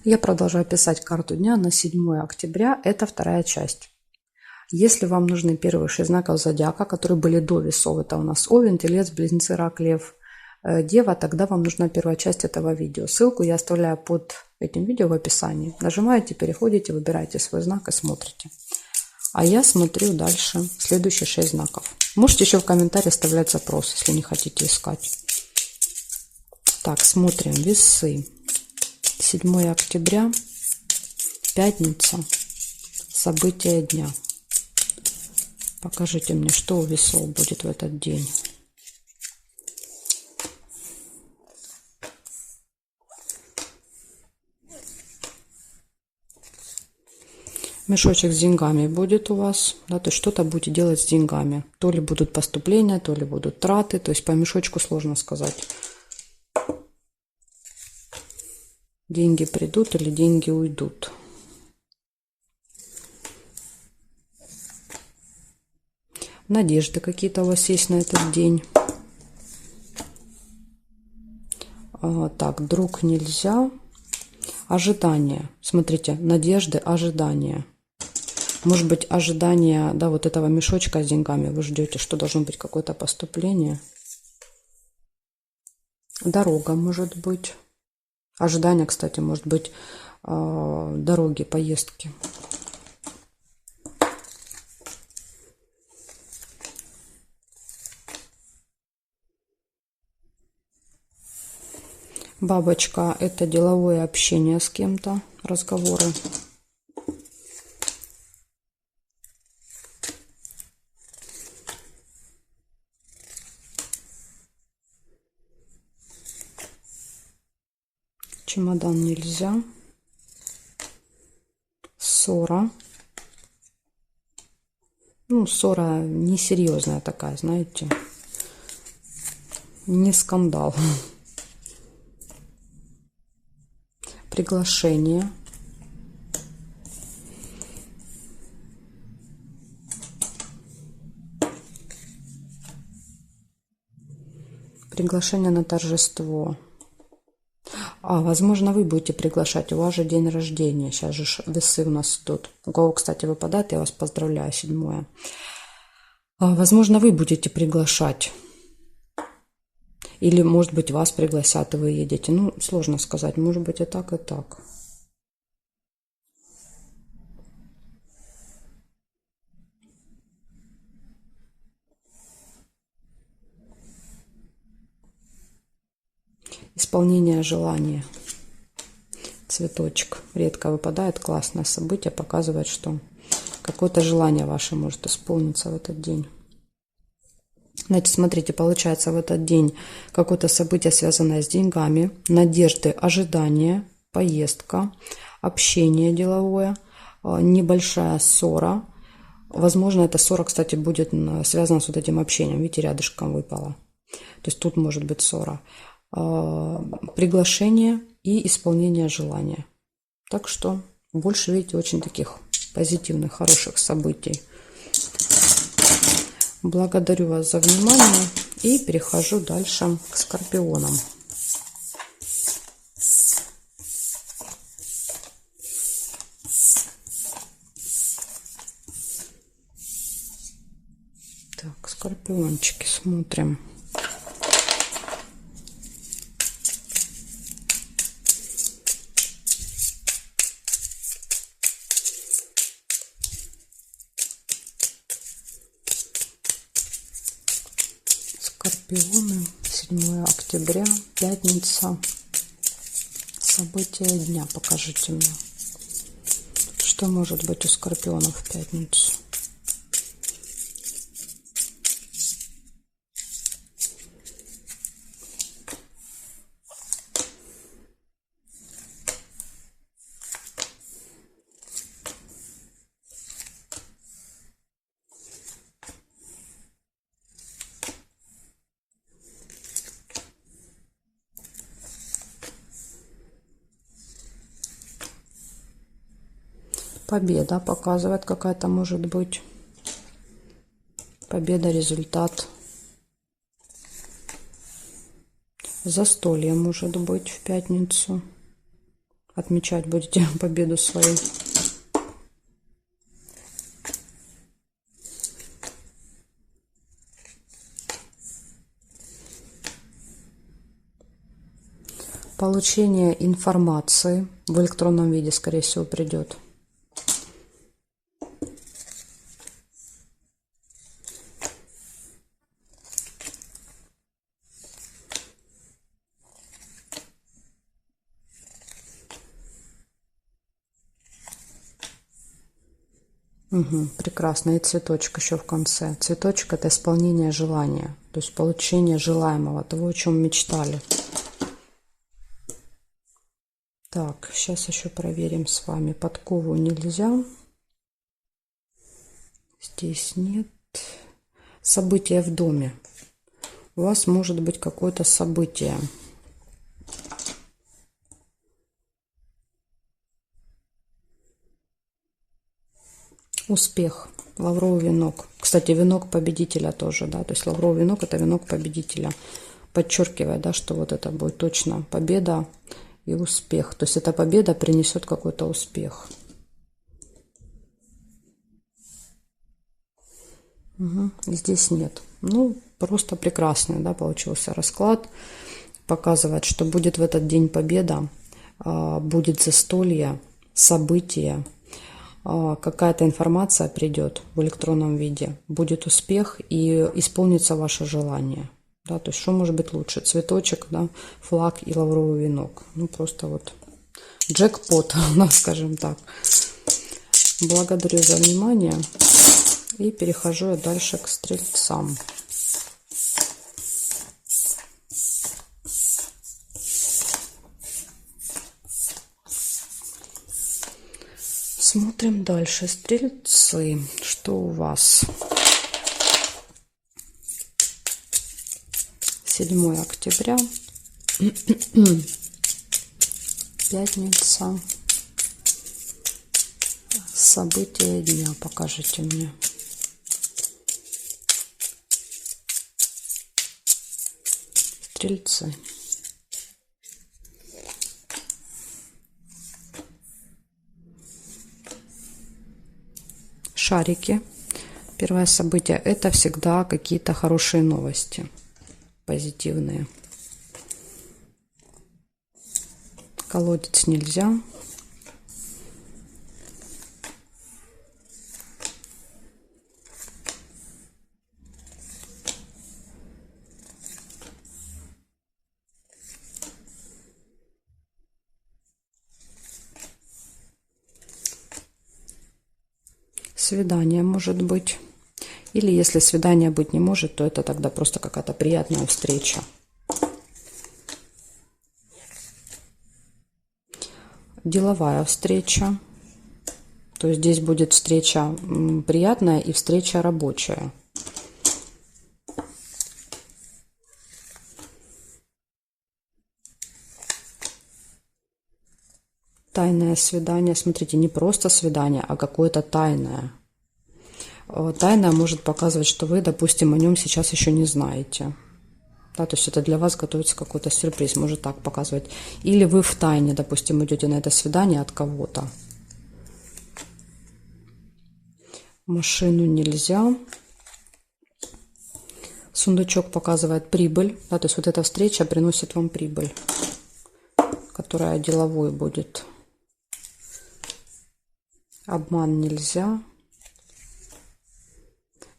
Я продолжаю писать карту дня на 7 октября. Это вторая часть. Если вам нужны первые 6 знаков зодиака, которые были до весов, это у нас Овен, Телец, Близнецы, Рак, Лев, Дева, тогда вам нужна первая часть этого видео. Ссылку я оставляю под этим видео в описании. Нажимаете, переходите, выбираете свой знак и смотрите. А я смотрю дальше следующие 6 знаков. Можете еще в комментарии оставлять запрос, если не хотите искать. Так, смотрим. Весы. 7 октября, пятница, события дня. Покажите мне, что у весов будет в этот день. Мешочек с деньгами будет у вас, да, то есть что-то будете делать с деньгами. То ли будут поступления, то ли будут траты, то есть по мешочку сложно сказать. Деньги придут или деньги уйдут. Надежды какие-то у вас есть на этот день. Так, друг нельзя. Ожидания. Смотрите, надежды, ожидания. Может быть, ожидание, да, вот этого мешочка с деньгами. Вы ждете, что должно быть какое-то поступление. Дорога может быть. Ожидание, кстати, может быть дороги, поездки. Бабочка – это деловое общение с кем-то, разговоры. Чемодан нельзя. Ссора. Ну, ссора несерьезная такая, знаете. Не скандал. Приглашение. Приглашение на торжество. Возможно, вы будете приглашать. У вас же день рождения. Сейчас же весы у нас идут. У кого, кстати, выпадает, я вас поздравляю, 7. Возможно, вы будете приглашать. Или, может быть, вас пригласят, и вы едете. Ну, сложно сказать. Может быть, и так, и так. Исполнение желания. Цветочек редко выпадает. Классное событие. Показывает, что какое-то желание ваше может исполниться в этот день. Значит, смотрите, получается в этот день какое-то событие, связанное с деньгами, надежды, ожидания, поездка, общение деловое, небольшая ссора. Возможно, эта ссора, кстати, будет связана с вот этим общением. Видите, рядышком выпала. То есть тут может быть ссора. Приглашение и исполнение желания. Так что больше, видите, очень таких позитивных, хороших событий. Благодарю вас за внимание и перехожу дальше к скорпионам. Так, скорпиончики, смотрим. Скорпионы, 7 октября, пятница, события дня. Покажите мне, что может быть у скорпионов в пятницу. Победа показывает какая-то, может быть. Победа, результат. Застолье может быть в пятницу. отмечать будете победу свою. Получение информации в электронном виде, скорее всего, придет. Угу, прекрасно. И цветочек еще в конце. Цветочек — это исполнение желания, то есть получение желаемого, того, о чем мечтали. Так, сейчас еще проверим с вами. Подкову нельзя. Здесь нет. События в доме. У вас может быть какое-то событие. Успех. Лавровый венок. Кстати, венок победителя тоже, да. То есть лавровый венок — это венок победителя. Подчеркивая, да, что вот это будет точно победа и успех. То есть эта победа принесет какой-то успех. Угу. Здесь нет. Ну, просто прекрасный, да, получился расклад. Показывает, что будет в этот день победа, будет застолье, событие, какая-то информация придет в электронном виде, будет успех и исполнится ваше желание. Да, то есть что может быть лучше? Цветочек, да, флаг и лавровый венок. Ну, просто вот джекпот, скажем так. Благодарю за внимание. И перехожу я дальше к стрельцам. Смотрим дальше. Стрельцы. Что у вас? 7 октября. Пятница. События дня покажите мне. Стрельцы. Шарики. Первое событие — это всегда какие-то хорошие новости, позитивные. Колодец нельзя. Свидание может быть. Или если свидания быть не может, то это тогда просто какая-то приятная встреча. Деловая встреча. То есть здесь будет встреча приятная и встреча рабочая. Тайное свидание. Смотрите, не просто свидание, а какое-то тайное. Тайное может показывать, что вы, допустим, о нем сейчас еще не знаете. Да, то есть это для вас готовится какой-то сюрприз, может так показывать. Или вы в тайне, допустим, идете на это свидание от кого-то. Машину нельзя. Сундучок показывает прибыль. Да, то есть вот эта встреча приносит вам прибыль, которая деловой будет. Обман нельзя.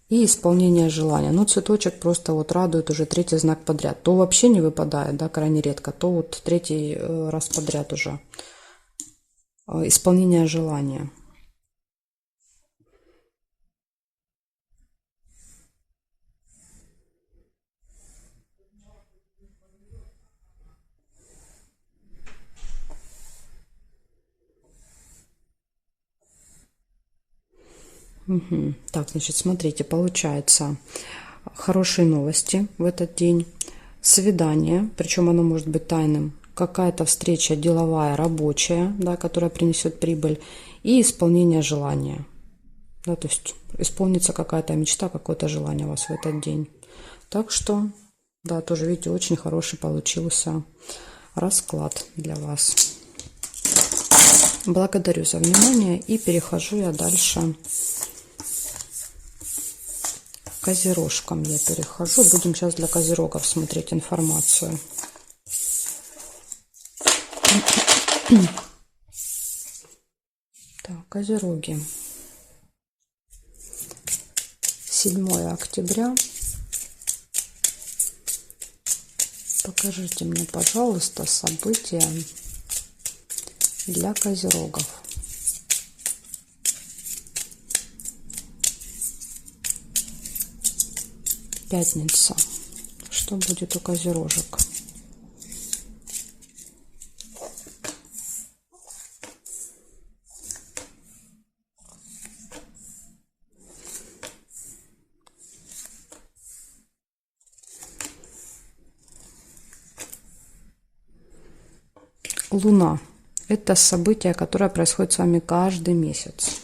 И исполнение желания. Ну, цветочек просто вот радует уже 3-й знак подряд. То вообще не выпадает, да, крайне редко, то вот 3-й раз подряд уже. Исполнение желания. Угу. Так, значит, смотрите, получается хорошие новости в этот день, свидание, причем оно может быть тайным, какая-то встреча деловая, рабочая, да, которая принесет прибыль, и исполнение желания. Да, то есть исполнится какая-то мечта, какое-то желание у вас в этот день. Так что, да, тоже, видите, очень хороший получился расклад для вас. Благодарю за внимание и перехожу я дальше к козерожкам. Я перехожу. Будем сейчас для козерогов смотреть информацию. Так, козероги. 7 октября. Покажите мне, пожалуйста, события для козерогов. Пятница. Что будет у козерожек? Луна. Это событие, которое происходит с вами каждый месяц.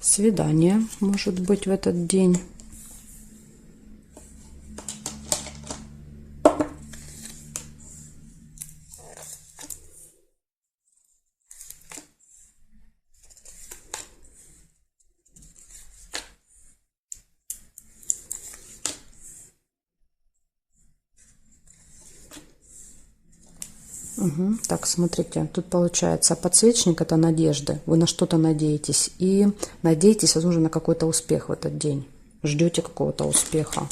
Свидание может быть в этот день. Угу. Так, смотрите, тут получается подсвечник – это надежды. Вы на что-то надеетесь и надеетесь, возможно, на какой-то успех в этот день. Ждете какого-то успеха.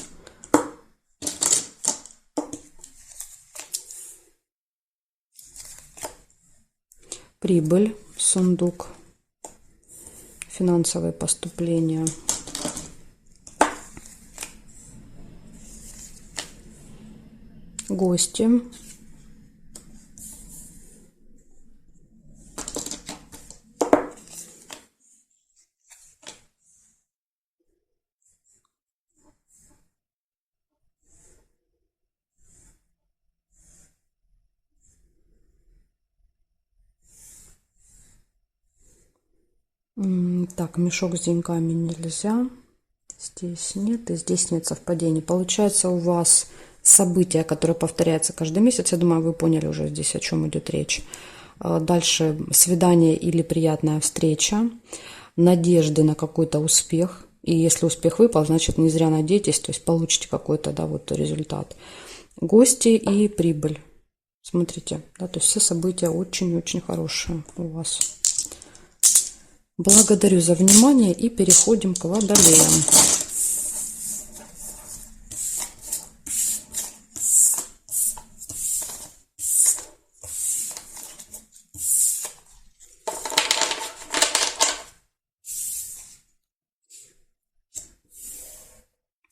Прибыль, сундук, финансовые поступления. Гости. Так, мешок с деньгами нельзя. Здесь нет, и здесь нет совпадений. Получается, у вас событие, которое повторяется каждый месяц. Я думаю, вы поняли уже здесь, о чем идет речь. Дальше свидание или приятная встреча. Надежды на какой-то успех. И если успех выпал, значит, не зря надейтесь, то есть получите какой-то, да, вот результат. Гости и прибыль. Смотрите, да, то есть все события очень-очень хорошие у вас. Благодарю за внимание и переходим к водолеям.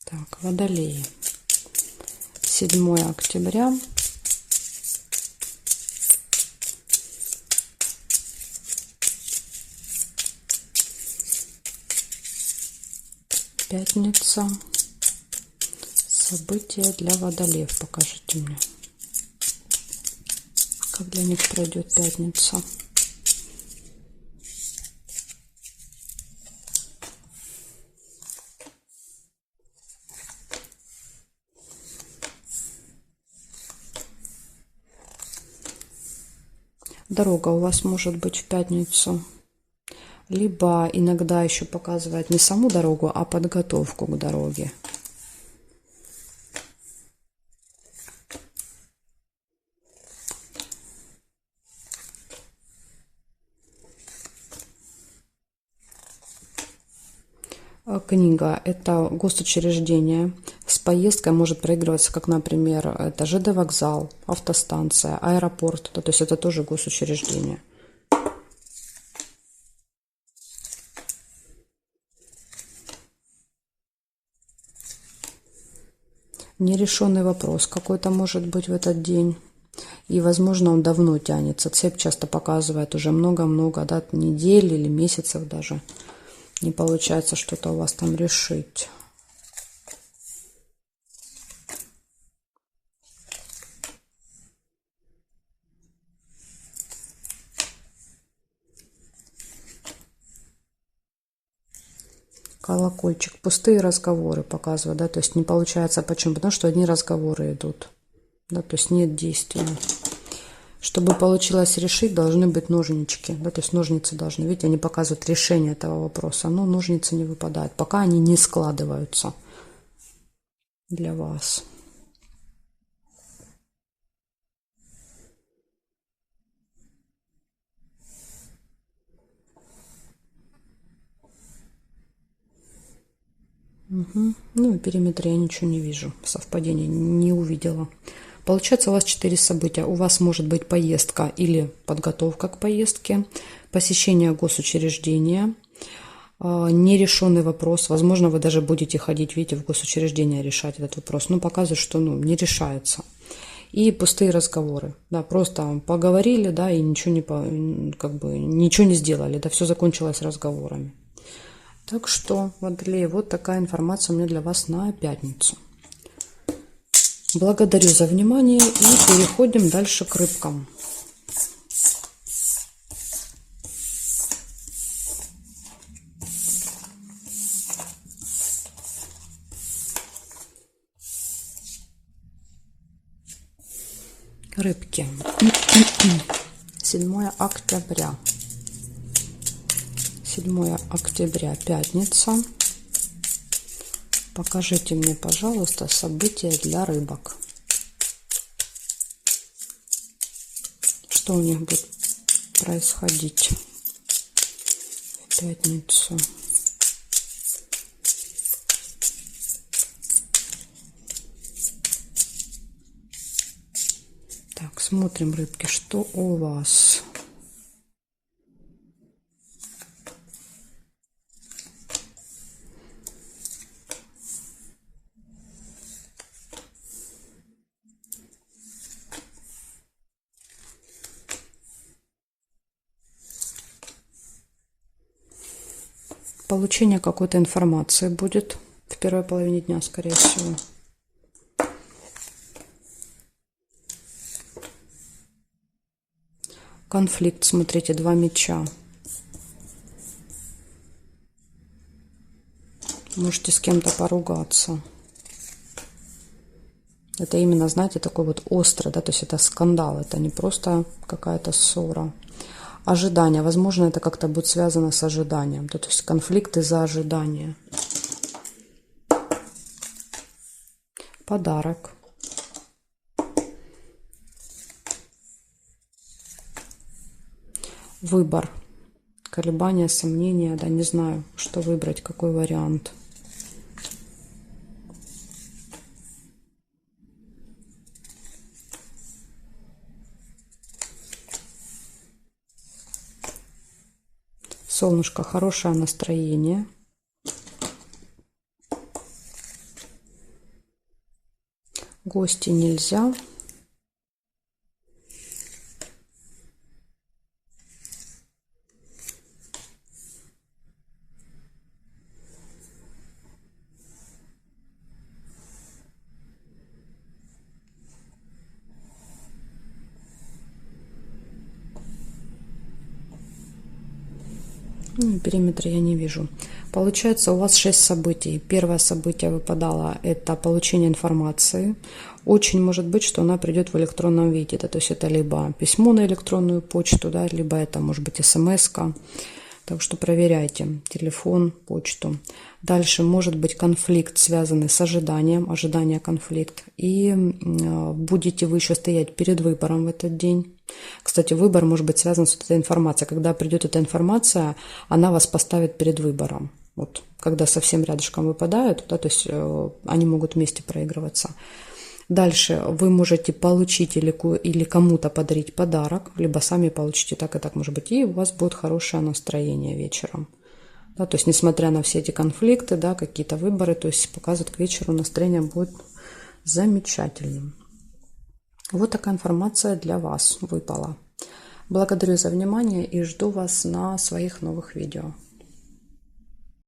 Так, водолеи. 7 октября. Пятница. События для водолеев. Покажите мне, как для них пройдет пятница. Дорога у вас может быть в пятницу. Либо иногда еще показывает не саму дорогу, а подготовку к дороге. Книга – это госучреждение. С поездкой может проигрываться, как, например, это ЖД вокзал, автостанция, аэропорт. То есть это тоже госучреждение. Нерешенный вопрос какой-то может быть в этот день. И, возможно, он давно тянется. Цепь часто показывает уже много-много, да, недель или месяцев даже. Не получается что-то у вас там решить. Колокольчик. Пустые разговоры показывают, да, то есть не получается. Почему? Потому что одни разговоры идут, да, то есть нет действия. Чтобы получилось решить, должны быть ножнички, да, то есть ножницы должны, видите, они показывают решение этого вопроса, но ножницы не выпадают, пока они не складываются для вас. Угу. Ну и периметра я ничего не вижу, совпадения не увидела. Получается, у вас 4 события. У вас может быть поездка или подготовка к поездке, посещение госучреждения, нерешенный вопрос. Возможно, вы даже будете ходить, видите, в госучреждение решать этот вопрос. Но показывает, что не решается. И пустые разговоры. Да, просто поговорили, да, и ничего ничего не сделали. Да, все закончилось разговорами. Так что, Водолеи, вот такая информация у меня для вас на пятницу. Благодарю за внимание и переходим дальше к рыбкам. Рыбки. 7 октября. 7 октября, пятница. Покажите мне, пожалуйста, события для рыбок. Что у них будет происходить в пятницу? Так, смотрим, рыбки, что у вас. Получение какой-то информации будет в первой половине дня, скорее всего. Конфликт, смотрите, 2 меча. Можете с кем-то поругаться. Это именно, знаете, такой вот острый, да, то есть это скандал, это не просто какая-то ссора. Ожидание. Возможно, это как-то будет связано с ожиданием. То есть конфликт из-за ожидания. Подарок. Выбор. Колебания, сомнения. Да, не знаю, что выбрать, какой вариант. Солнышко, хорошее настроение. Гости нельзя. Периметра я не вижу. Получается, у вас 6 событий. Первое событие выпадало, это получение информации. Очень может быть, что она придет в электронном виде. Да, то есть это либо письмо на электронную почту, да, либо это может быть смс-ка. Так что проверяйте телефон, почту. Дальше может быть конфликт, связанный с ожиданием, ожидание конфликт. И будете вы еще стоять перед выбором в этот день. Кстати, выбор может быть связан с этой информацией. Когда придет эта информация, она вас поставит перед выбором. Вот, когда совсем рядышком выпадают, да, то есть они могут вместе проигрываться. Дальше вы можете получить или кому-то подарить подарок, либо сами получите, так и так может быть, и у вас будет хорошее настроение вечером. Да, то есть, несмотря на все эти конфликты, да, какие-то выборы, то есть показывает, к вечеру настроение будет замечательным. Вот такая информация для вас выпала. Благодарю за внимание и жду вас на своих новых видео.